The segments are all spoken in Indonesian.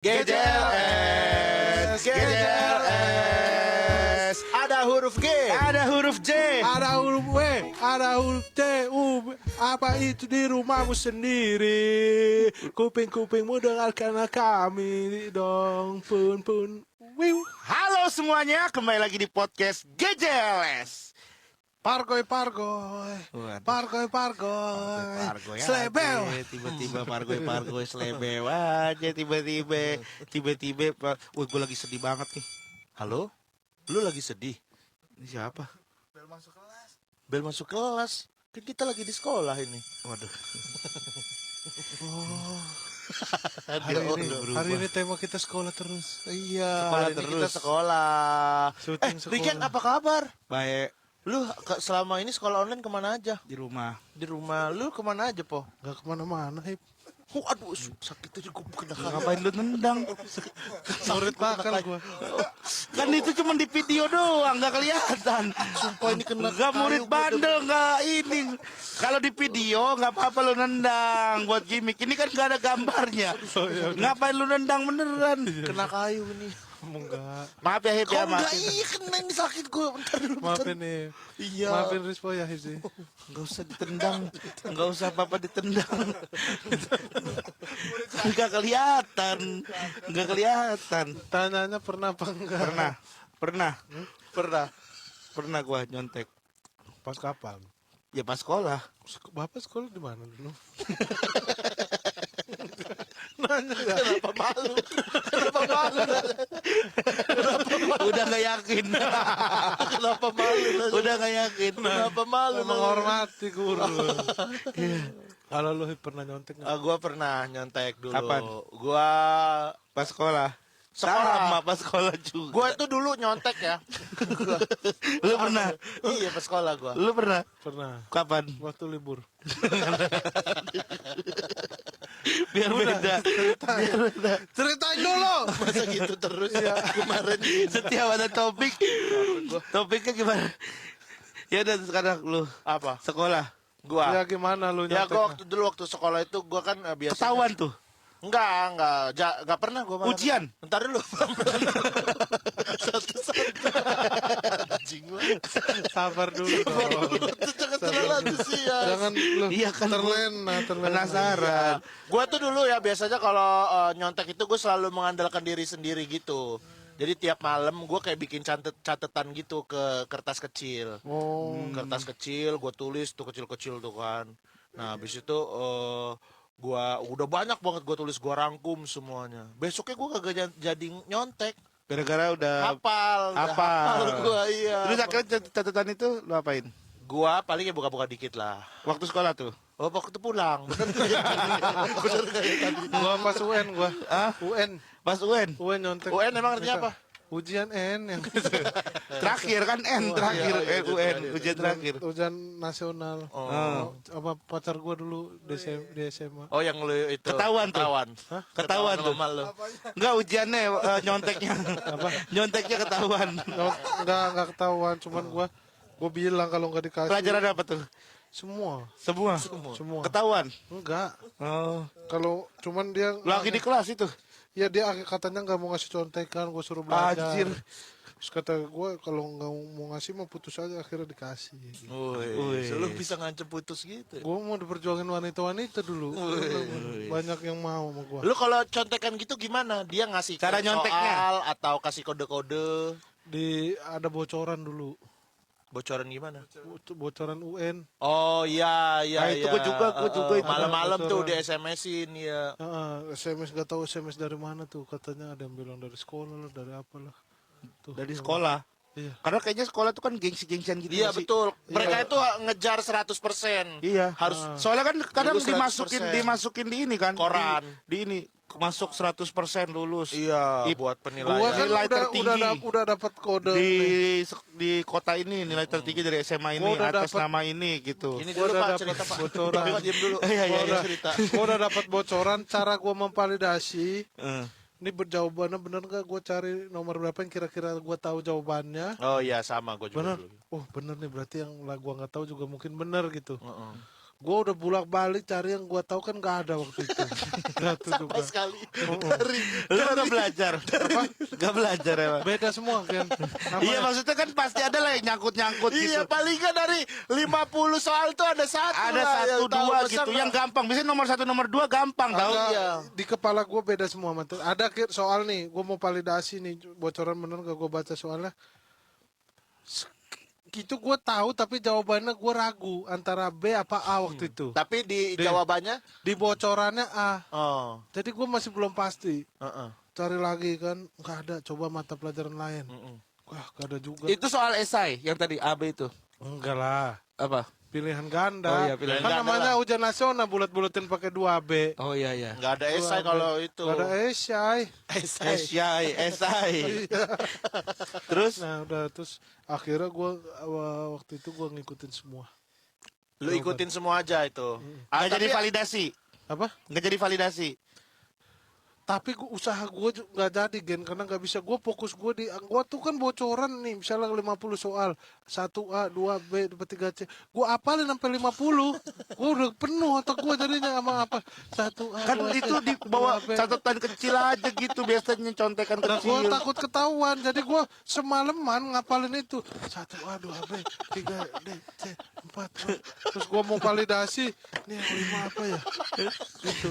GJLS, GJLS. Ada huruf G, Ada huruf J, Ada huruf W, ada huruf T, U. Apa itu di rumahmu sendiri? Kuping-kupingmu dengarkan kami dong, pun. Wiu. Halo semuanya, kembali lagi di podcast GJLS. Pargoy. Waduh. Pargoy. Pargoy Slebel. aja, tiba-tiba pargoy slebel aja, tiba-tiba. Wah, gue lagi sedih banget nih. Halo? Lu lagi sedih? Ini siapa? Bel masuk kelas. Kan kita lagi di sekolah ini. Waduh. Hari ini tema kita sekolah terus. Iya, Sekolah hari ini terus. kita sekolah. Syuting sekolah. Riken, apa kabar? Baik, Lu selama ini sekolah online kemana aja? di rumah. Di rumah. Lu kemana aja, Po? Gak kemana-mana, Hip. Aduh, sakit aja gue kena kaki. Ngapain lu nendang? Murid bakal gua. Kan itu cuma di video doang, nggak kelihatan. Sumpah ini kena Nggak murid kayu, bandel, nggak ini. Kalau di video nggak apa-apa lu nendang buat gimmick. Ini kan nggak ada gambarnya. Ngapain lu nendang beneran? kena kayu ini. Enggak. Maaf ya Hip ya, Kok enggak? maaf. Iya, kena ini sakit gue. Bentar dulu. Maafin nih. Iya. Maafin Rispo ya, Hip sih. Nggak usah ditendang, nggak usah apa-apa ditendang. Nggak kelihatan, nggak kelihatan. Tanyanya pernah apa enggak? Pernah gua nyontek. Pas kapan? Ya pas sekolah. Bapak sekolah di mana dulu? Nanya ya. Kenapa malu? Kenapa malu? Udah nggak yakin. Kenapa malu? Udah nggak yakin. Kenapa malu? Menghormati guru. Kalau lu pernah nyontek nggak? Gua pernah nyontek dulu. Kapan? Gua Pas sekolah. Sekolah. Sama pas sekolah juga. Gua itu dulu nyontek ya. Lu pernah? Iya, pas sekolah gua. Lu pernah? Pernah. Kapan? Waktu libur. Biar beda. Ceritain dulu. Masa gitu terus kemarin. Setiap ada topik. Topiknya gimana? Ya udah sekarang lu Apa? sekolah. Gua. Ya gimana lu Ya nyontek? gua waktu sekolah itu gua kan biasa. Ketahuan tuh. Enggak pernah gua malah. Ujian? Bentar dulu. Satu-satu. Anjing banget. Sabar dulu dong. Jangan terlalu antusias. Jangan lu Iya kan, terlena. Penasaran. Gua tuh dulu ya biasanya kalau nyontek itu gue selalu mengandalkan diri sendiri gitu. Jadi tiap malam gue kayak bikin catatan gitu ke kertas kecil. Oh. Kertas kecil gue tulis tuh kecil-kecil tuh kan. Nah habis itu gua udah banyak banget gue tulis, gue rangkum semuanya. Besoknya gue kagak jadi nyontek. Gara-gara udah Hafal gue, iya. Terus akhirnya catatan itu lu apain? Gua paling ya buka-buka dikit lah. Waktu sekolah tuh. Oh, waktu pulang. Bener kayak tadi. Gua pas UN gua. Ah? UN. Pas UN. UN nyontek. UN emang artinya apa? Ujian N yang Terakhir kan N terakhir. iya, UN ujian terakhir. ujian nasional. Oh. Apa pacar gua dulu di SMA. Oh, yang lu itu. Ketahuan tuh. Hah? Ketahuan tuh. sama lu. Enggak ujiannya nyonteknya. Apa? Nyonteknya ketahuan. Enggak ketahuan, cuman gua bilang kalau enggak dikasih. Pelajaran apa tuh? Semua. Semua. Ketahuan. Enggak. Oh. Kalau cuman dia Lagi di kelas itu. ya dia katanya nggak mau ngasih contekan, gue suruh belajar. Anjir. Terus kata gue kalau nggak mau ngasih mau putus aja, akhirnya dikasih. Wih, lu bisa ngancem putus gitu. Gue mau diperjuangin wanita-wanita dulu. Banyak yang mau sama gue. Lu kalau contekan gitu gimana? Dia ngasih Cara nyonteknya? soal atau kasih kode-kode? Ada bocoran dulu. Bocoran gimana? Bocoran UN. Oh iya Nah, itu gua juga itu. Malam-malam tuh Bocoran. di SMS-in ya. SMS gak tahu SMS dari mana tuh, katanya ada yang bilang dari sekolah lah, dari apalah. Tuh. Dari sekolah. Iya. Karena kayaknya sekolah tuh kan gengsi-gengsian gitu. Iya nggak sih? betul. Mereka itu ngejar 100%. Iya. Harus Soalnya kan kadang Lulus 100%. dimasukin di ini kan. Koran. Di ini masuk 100% lulus. Iya, Di- buat Gua penilaian. kan Nilai tertinggi. udah dapat kode di nih. di kota ini nilai tertinggi dari SMA ini Gua udah atas dapet- nama ini gitu. Ini Gua dulu udah Pak, dapet cerita Pak. bocoran. Pak, diam dulu. Iya, iya, Gua iya. cerita. Gue udah dapat bocoran cara gue memvalidasi. Eh. Ini berjawabannya bener gak? Gue cari nomor berapa yang kira-kira gue tahu jawabannya. Oh iya sama gue juga Bener. dulu. Oh bener nih, berarti yang gue nggak tahu juga mungkin bener gitu. gue udah bolak-balik cari yang gue tahu kan nggak ada waktu itu. Nggak tuh Sama juga. sekali. Lu nggak belajar. Nggak belajar emang. Beda semua kan. Iya maksudnya kan pasti ada lah yang nyangkut-nyangkut Iya, gitu. paling nggak dari 50 soal tuh ada satu Ada lah satu yang tahu. dua Masa gitu nggak- yang gampang. Biasanya nomor 1 nomor 2 gampang tahu. Ada, Iya. di kepala gue beda semua mantul. Ada soal nih, gue mau validasi nih bocoran bener gak gue baca soalnya. Gitu gue tahu tapi jawabannya gue ragu antara B apa A waktu itu. Tapi di jawabannya Di bocorannya A. oh, Jadi gue masih belum pasti. heeh. Cari lagi kan, nggak ada. Coba mata pelajaran lain. Wah, gak ada juga. Itu soal esai yang tadi AB itu. Enggak lah. Apa? Pilihan ganda. Oh iya, pilihan kan ganda namanya lah. ujian nasional bulat-bulatin pakai 2B. Oh iya iya. Nggak ada esai kalau itu. Gak ada esai. Esai. Terus Nah udah terus akhirnya gue waktu itu gue ngikutin semua. Lu ikutin semua aja itu. Ah, nggak jadi tapi- validasi. Apa? Nggak jadi validasi. Tapi usaha gue nggak jadi Gen karena nggak bisa gue fokus gue di gue tuh kan bocoran nih misalnya 50 soal 1A 2B 3C gue apalin sampai 50 gue udah penuh otak gue jadinya sama apa 1A Kan 2C, itu di bawah 2B. catatan kecil aja gitu biasanya contekan Nah, gue kecil. takut ketahuan, jadi gue semalaman ngapalin itu 1A 2B 3D C 4 terus gue mau validasi nih yang 5 apa ya gitu.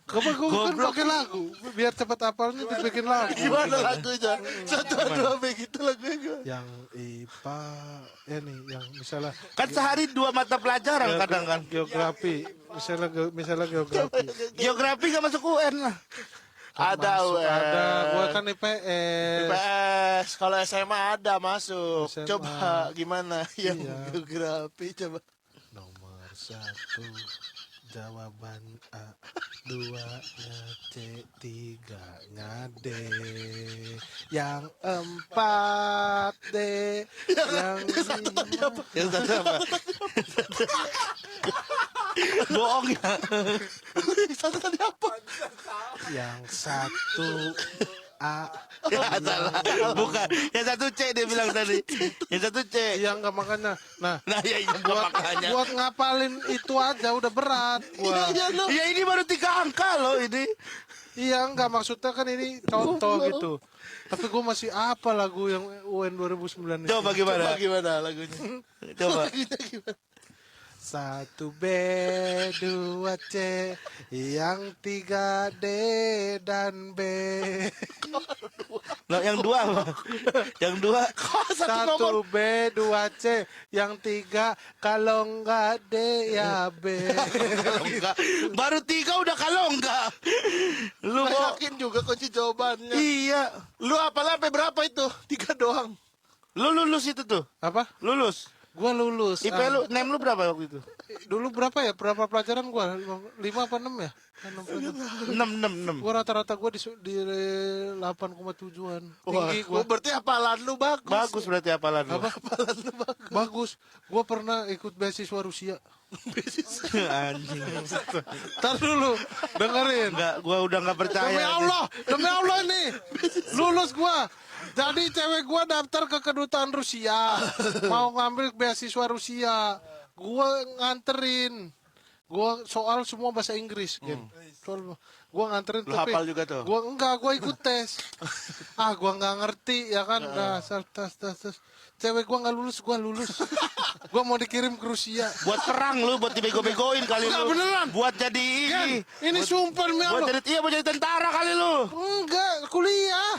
Gue kan pakai lagu biar cepat hafalnya dibikin lagu. Gimana lagunya? Satu dua begitu lagunya. Yang IPA ya nih yang misalnya Kan sehari 2 mata pelajaran kadang kan. geografi misalnya geografi Geografi nggak masuk UN lah. Ada masuk weh. ada gue kan IPS IPS. Kalau SMA ada masuk. SMA. Coba gimana yang Iya. geografi coba. nomor 1 jawaban A 2-nya C 3-nya D yang 4 D yang 5 Yang satu apa? Bohong ya. Satu tadi apa? yang 1 A Ya, salah. Bukan. Yang satu C dia bilang tadi. Yang satu C. yang nggak makanya nah Nah ya ini makanya. buat ngapalin itu aja udah berat gua. Ya ini baru 3 angka loh ini. Iya enggak maksudnya kan ini contoh gitu. Tapi gue masih apa lagu yang UN 2009 ini? Coba gimana? Coba gimana lagunya? Coba. Lagunya gimana? 1B 2C yang 3D dan B. Nah, yang 2 apa? Yang 2 Satu nomor. 1B 2C yang 3 kalau enggak D ya B. enggak. Baru 3 udah kalau enggak. Lu Nggak mau yakin juga kunci jawabannya. iya. Lu apalah sampai berapa itu? 3 doang. Lu lulus itu tuh. Apa? Lulus. Gua lulus. IP lu, name lu berapa waktu itu? Dulu berapa ya? Berapa pelajaran gua? 5 apa 6 ya? 6 pelajaran. 6. Gua rata-rata gua di 8,7-an. Tinggi Wah, gua. berarti hafalan lu bagus. Bagus berarti hafalan lu. Apa? Bagus. Gua pernah ikut beasiswa Rusia. Anjing. Ntar dulu, dengerin. Enggak, gua udah enggak percaya. Demi Allah nih. Lulus gua. Jadi cewek gua daftar ke kedutaan Rusia. Mau ngambil beasiswa Rusia. Gua nganterin. Gua soal semua bahasa Inggris, Gen. Soal gua nganterin Lu tapi hafal juga tuh? gua enggak, gua ikut tes. Gua enggak ngerti ya kan. Dasar tes. Cewek gua enggak lulus, gua lulus. Gua mau dikirim ke Rusia. Buat perang lu, buat dibego-begoin kali Enggak, lu. beneran. Buat jadi Gen, ini sumpah demi Buat Allah. jadi buat jadi tentara kali lu. Enggak, kuliah.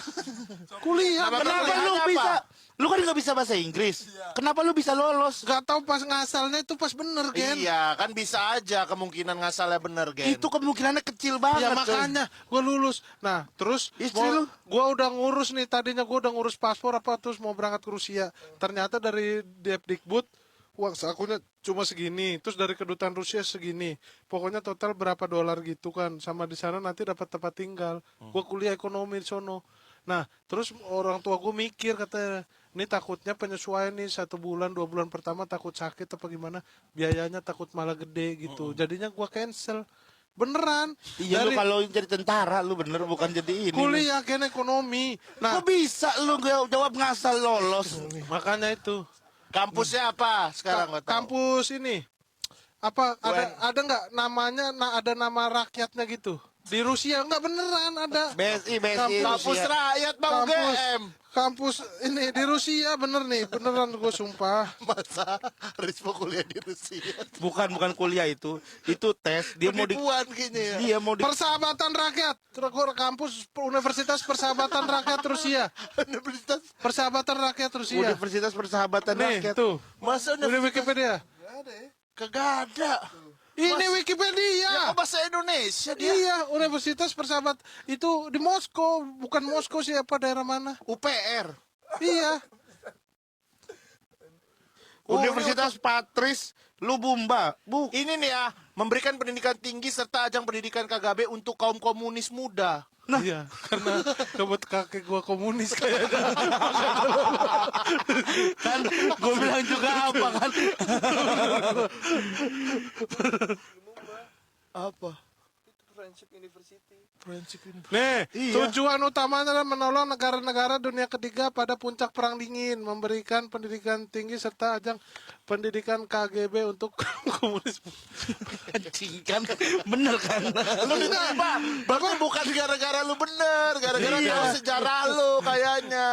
Kuliah. Kenapa pilihannya lu apa? bisa? Lu kan nggak bisa bahasa Inggris. Kenapa lu bisa lolos? Gak tahu pas ngasalnya itu pas bener, Gen. Iya, kan bisa aja kemungkinan ngasalnya bener, Gen. Itu kemungkinannya kecil banget. Ya coy. makanya gue lulus. Nah terus Istri lu? gue udah ngurus nih tadinya gue udah ngurus paspor apa terus mau berangkat ke Rusia. Ternyata dari Depdikbud uang sakunya cuma segini. Terus dari kedutaan Rusia segini. Pokoknya total berapa dolar gitu kan. Sama di sana nanti dapat tempat tinggal. Gue kuliah ekonomi di sono. Nah terus orang tua gue mikir katanya ini takutnya penyesuaian nih 1 bulan 2 bulan pertama takut sakit apa gimana biayanya takut malah gede gitu. Jadinya gue cancel. Beneran. Iya lu Dari kalau jadi tentara lu bener bukan jadi ini. kuliah kan ekonomi. Nah, Kok bisa lu jawab ngasal lolos? makanya itu. Kampusnya apa sekarang nggak tahu? Kampus ini Apa ada nggak namanya? Ada nama rakyatnya gitu di Rusia? Nggak beneran ada. BSI Kampus Rusia. rakyat mau UGM. Kampus ini di Rusia bener nih, beneran gue sumpah. Masa Rispo kuliah di Rusia? Bukan kuliah itu tes. Dia mau di Penipuan kayaknya ya. dia mau di Persahabatan Rakyat, kampus Universitas Persahabatan Rakyat Rusia. Universitas. Persahabatan Rakyat Rusia. Universitas Persahabatan Nih Rakyat. tuh, Masa ini Wikipedia. kagak ada. Ini Ya Wikipedia. kok bahasa Indonesia dia? Iya, Universitas Persahabat itu di Moskow, bukan Moskow sih, apa daerah mana? UPR. Iya. Universitas Patris Lubumba. Ini nih ya, memberikan pendidikan tinggi serta ajang pendidikan KGB untuk kaum komunis muda. Nah, iya, karena kakek gua komunis kayaknya. Kan gue bilang juga apa kan? Apa? Nih, Iya. tujuan utamanya adalah menolong negara-negara dunia ketiga pada puncak perang dingin, memberikan pendidikan tinggi serta ajang pendidikan KGB untuk komunis. Anjing kan bener kan? Lu diterima. Berarti bukan gara-gara lu bener, gara-gara Iya. tahu sejarah lu kayaknya.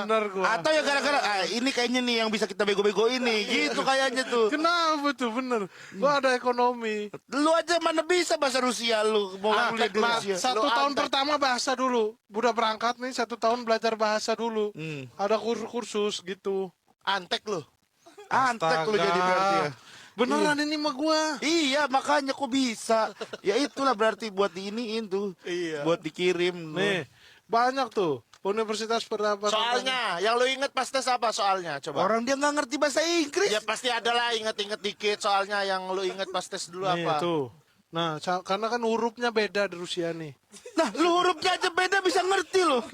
Bener gua. Atau ya gara-gara ini kayaknya nih yang bisa kita bego-bego ini gitu kayaknya tuh. Kenapa tuh bener? Gua ada ekonomi. Lu aja mana bisa bahasa Rusia lu mau kuliah di Rusia. Satu Lu tahun antek. pertama bahasa dulu. Udah berangkat nih 1 tahun belajar bahasa dulu. Hmm. Ada kursus gitu. Antek lu. Antek lu jadi berarti ya. Beneran ini mah gua. Iya makanya kok bisa. Ya itulah berarti buat diiniin tuh. Iya. Buat dikirim. Nih, banyak tuh. Universitas Peradaban. Soalnya, yang lu inget pas tes apa soalnya? Coba. Orang dia nggak ngerti bahasa Inggris. Ya pasti ada lah inget-inget dikit soalnya yang lu inget pas tes dulu Nih, apa? tuh. Nah, karena kan hurufnya beda di Rusia nih. Nah lu hurufnya aja beda bisa ngerti lu.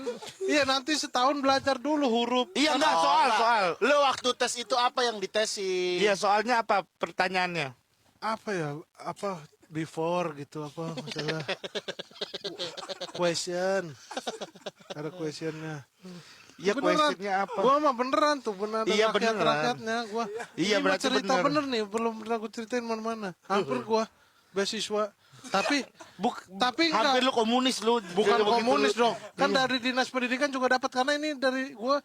Iya, nanti setahun belajar dulu huruf. Iya enggak Oh, soal. lah. Lu waktu tes itu apa yang ditesin? Iya soalnya apa pertanyaannya? Apa ya? Apa before gitu apa masalah question. Ada questionnya. Iya questionnya apa? Gua mah beneran tuh, beneran Iya, rakyatnya gua. Iya, Ini mah berarti cerita bener. bener nih, belum pernah aku ceritain mana-mana. Hampir gua beasiswa. Tapi Hampir lu komunis lu. bukan Jadi begitu komunis lu- dong. Kan dari Dinas Pendidikan juga dapat karena ini dari gua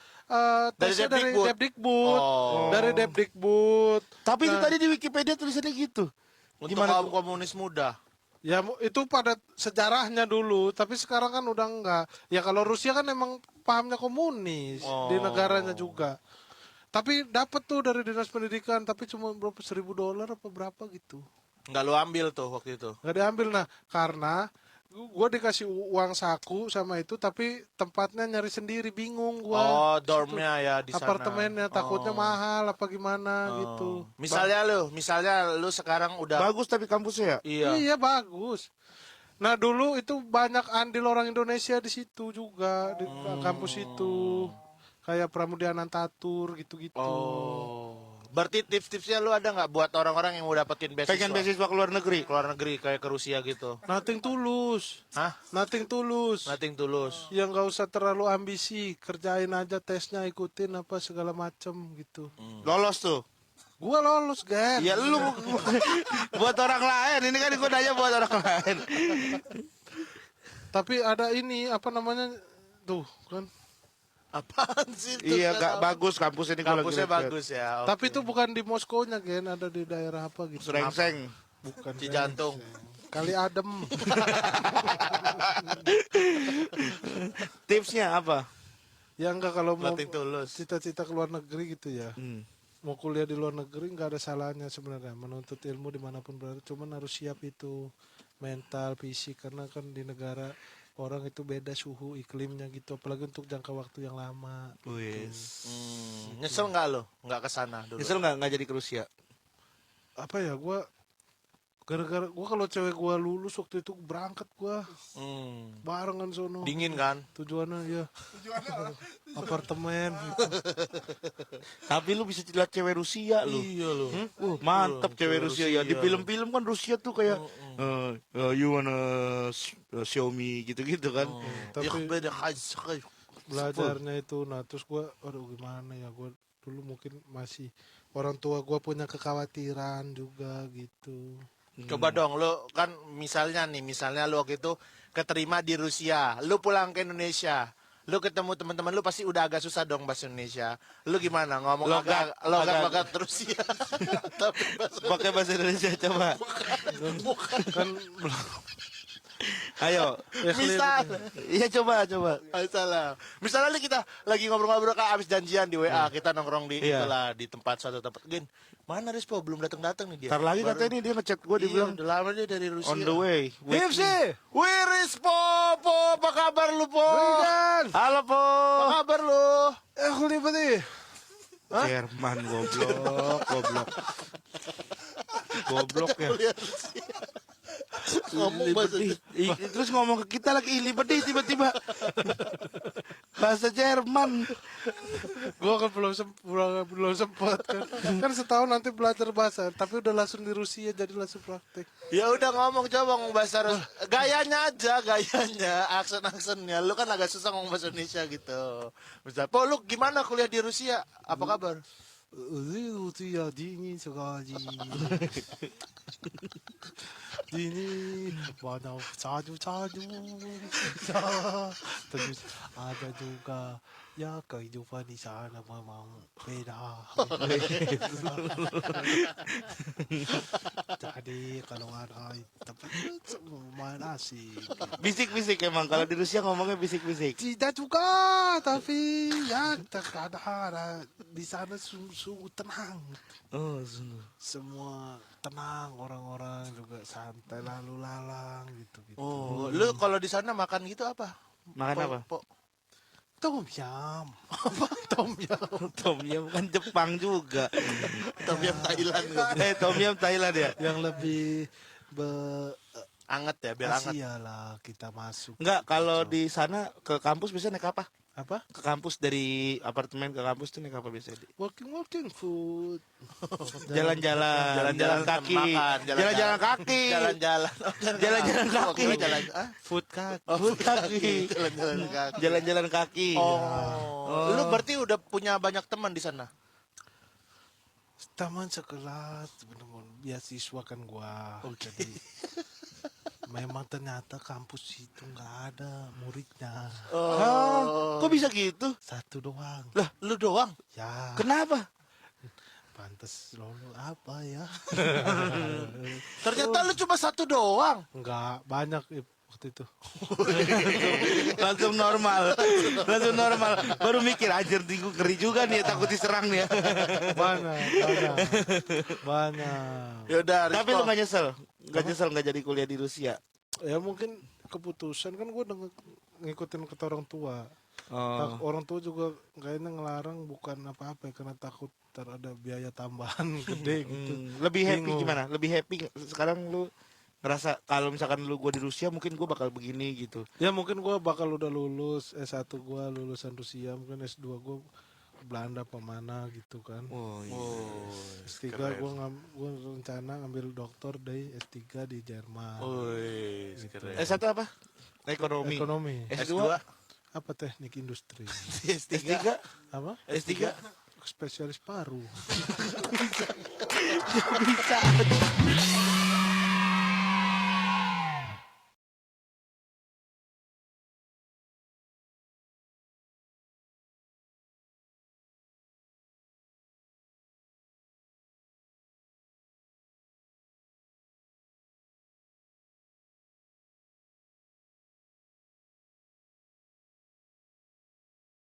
tesnya dari Depdikbud. Depdikbud. Oh. Dari Depdikbud. Tapi itu Nah, tadi di Wikipedia tulisannya gitu. Untuk Gimana kaum komunis muda. ya itu pada sejarahnya dulu, tapi sekarang kan udah enggak. Ya kalau Rusia kan emang pahamnya komunis di negaranya juga. Tapi dapat tuh dari Dinas Pendidikan, tapi cuma berapa $1.000 apa berapa gitu. Nggak lu ambil tuh waktu itu. Nggak diambil. Nah, karena gue dikasih uang saku sama itu, tapi tempatnya nyari sendiri, bingung gue. Oh, dormnya ya di sana. Apartemennya takutnya mahal apa gimana gitu. Misalnya lu sekarang udah Bagus tapi kampusnya ya. iya. Iya bagus. Nah dulu itu banyak andil orang Indonesia di situ juga di kampus itu, kayak Pramudia Anantatur gitu-gitu. Oh. Berarti tips-tipsnya lu ada nggak buat orang-orang yang mau dapetin beasiswa? Pengen beasiswa ke luar negeri. Keluar negeri kayak ke Rusia gitu. Nothing tulus, Hah? nothing tulus. Nothing tulus. Yang nggak usah terlalu ambisi, kerjain aja tesnya, ikutin apa segala macem gitu. Lolos tuh. Gua lolos, Gen. Ya lu buat orang lain. Ini kan gua nanya buat orang lain. Tapi ada ini apa namanya tuh kan. Apaan sih? Iya gak bagus kampus ini kalau Kampusnya lihat-lihat. bagus ya. oke. Tapi itu bukan di Moskow-nya, Gen, ada di daerah apa gitu. Serengseng. Bukan. Cijantung. Kali adem. Tipsnya apa? Ya enggak, kalau mau Nothing tulus. cita-cita ke luar negeri gitu ya. Mau kuliah di luar negeri nggak ada salahnya sebenarnya, menuntut ilmu dimanapun berada, cuman harus siap itu mental, fisik, karena kan di negara orang itu beda suhu iklimnya gitu, apalagi untuk jangka waktu yang lama. Wis. Nyesel nggak lo? Nggak kesana dulu. Nyesel nggak jadi ke Rusia? Apa ya, gara-gara gua kalau cewek gua lulus waktu itu berangkat gua barengan sono. Dingin kan? Tujuannya ya apartemen gitu. Tapi lu bisa lihat cewek Rusia lu. Iya lo. Mantap cewek Rusia ya. Di film-film kan Rusia tuh kayak you wanna show me gitu-gitu kan. Tapi beda sekali. belajarnya itu, nah terus gua aduh gimana ya, gua dulu mungkin masih orang tua gue punya kekhawatiran juga gitu. Coba dong lu kan misalnya lu waktu itu keterima di Rusia, lu pulang ke Indonesia, lu ketemu teman-teman lu pasti udah agak susah dong bahasa Indonesia. Lu gimana ngomong Logat logat Rusia? Tapi Pakai bahasa Indonesia coba. Kan Ayo. misal, Iya coba. misalnya nih kita lagi ngobrol-ngobrol kan abis janjian di WA, kita nongkrong di Iya. itulah di suatu tempat. Gin, mana Rispo belum datang nih dia. Ntar lagi Baru- katanya nih dia ngechat gue, dia Iya, bilang udah lama dia dari Rusia. on the way. KFC. Wih Rispo, Po, apa kabar lu Po? Kan. Halo po. Apa kabar lu? Aku lihat nih. Jerman goblok. Goblok ya. Ngomong bahasa Terus ngomong ke kita lagi ili pedih tiba-tiba. Bahasa Jerman. Gue kan belum sempat kan. Kan setahun nanti belajar bahasa, tapi udah langsung di Rusia jadi langsung praktek. Ya udah ngomong coba ngomong bahasa gayanya aja, aksen-aksennya. Lu kan agak susah ngomong bahasa Indonesia gitu. Misal, Po, lu gimana kuliah di Rusia? Apa kabar? Rusia dingin sekali. Dingin banyak salju. Terus ada juga ya kehidupan di sana memang beda. Jadi kalau ada tapi lumayan asik. Bisik-bisik emang kalau di Rusia ngomongnya bisik-bisik. Tidak juga, tapi ya terkadang ada di sana sungguh tenang. Oh, Semua tenang, orang-orang juga santai lalu lalang gitu. Oh, lu kalau di sana makan gitu apa? makan Po, apa? Po? Tom yum. Tom yum. Tom yum kan Jepang juga. Tom yum Thailand gua. Tom yum Thailand ya. Yang lebih Anget ya, biar anget. Asia lah kita masuk. Enggak, kalau di sana ke kampus biasanya naik apa? Apa? Ke kampus dari apartemen ke kampus tuh naik apa biasanya? Walking food. Jalan-jalan kaki. makan, Jalan-jalan kaki. Jalan-jalan. Jalan-jalan Oh, kaki. kira jalan Food kaki. Food kaki. Jalan-jalan kaki. Jalan-jalan kaki. Oh. Lu berarti udah punya banyak teman di sana? Teman sekelas, benar-benar beasiswa kan gua. Jadi memang ternyata kampus itu nggak ada muridnya. Hah? Kok bisa gitu? Satu doang. Lah, lu doang? Ya, Kenapa? pantas lolo apa ya? Ternyata lu cuma satu doang. Enggak banyak waktu itu. Langsung normal. Baru mikir anjir gue ngeri juga nih takut diserang nih ya. Banyak. Ya udah, Tapi lu gak nyesel? Gak nyesel gak jadi kuliah di Rusia? Ya mungkin keputusan kan gue udah ngikutin kata orang tua. Oh. Orang tua juga kayaknya ngelarang bukan apa-apa ya, karena takut ada biaya tambahan gede gitu. Lebih happy Bingung. gimana? Lebih happy sekarang lu ngerasa kalau misalkan lu gue di Rusia mungkin gue bakal begini gitu. Ya mungkin gue bakal udah lulus S1 gue lulusan Rusia, mungkin S2 gue Belanda pemana gitu kan. Oh, iya. S3 gue rencana ngambil doktor dari S3 di Jerman. Wih, keren. S1 apa? Ekonomi. S2 S2 apa teknik industri. S3 Apa? S3 Spesialis paru. bisa.